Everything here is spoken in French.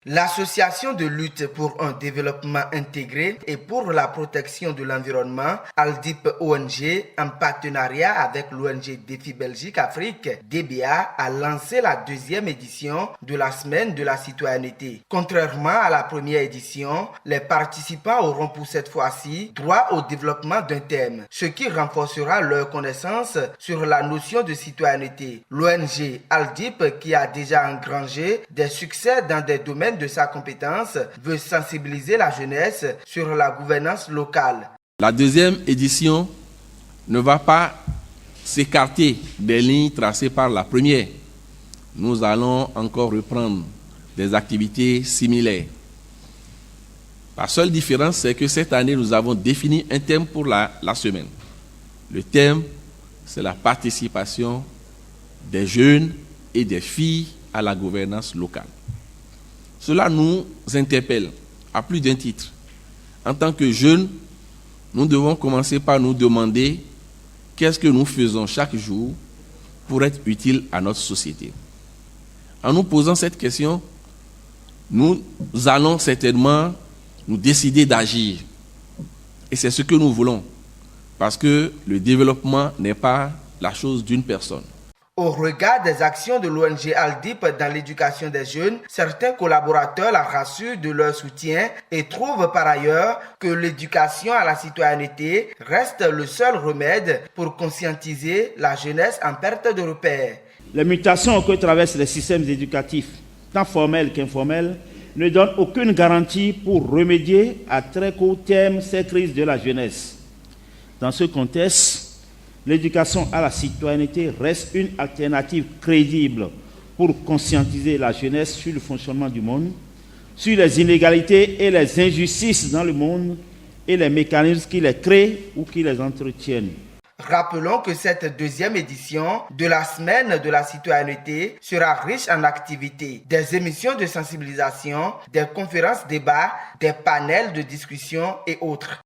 L'association de lutte pour un développement intégré et pour la protection de l'environnement, Aldip ONG, en partenariat avec l'ONG Défi Belgique Afrique, DBA, a lancé la deuxième édition de la Semaine de la Citoyenneté. Contrairement à la première édition, les participants auront pour cette fois-ci droit au développement d'un thème, ce qui renforcera leur connaissance sur la notion de citoyenneté. L'ONG Aldip, qui a déjà engrangé des succès dans des domaines de sa compétence, veut sensibiliser la jeunesse sur la gouvernance locale. La deuxième édition ne va pas s'écarter des lignes tracées par la première. Nous allons encore reprendre des activités similaires. La seule différence, c'est que cette année, nous avons défini un thème pour la semaine. Le thème, c'est la participation des jeunes et des filles à la gouvernance locale. Cela nous interpelle à plus d'un titre. En tant que jeunes, nous devons commencer par nous demander qu'est-ce que nous faisons chaque jour pour être utiles à notre société. En nous posant cette question, nous allons certainement nous décider d'agir. Et c'est ce que nous voulons, parce que le développement n'est pas la chose d'une personne. Au regard des actions de l'ONG Aldip dans l'éducation des jeunes, certains collaborateurs la rassurent de leur soutien et trouvent par ailleurs que l'éducation à la citoyenneté reste le seul remède pour conscientiser la jeunesse en perte de repères. Les mutations que traversent les systèmes éducatifs, tant formels qu'informels, ne donnent aucune garantie pour remédier à très court terme ces crises de la jeunesse. Dans ce contexte, l'éducation à la citoyenneté reste une alternative crédible pour conscientiser la jeunesse sur le fonctionnement du monde, sur les inégalités et les injustices dans le monde et les mécanismes qui les créent ou qui les entretiennent. Rappelons que cette deuxième édition de la Semaine de la Citoyenneté sera riche en activités, des émissions de sensibilisation, des conférences débats, des panels de discussion et autres.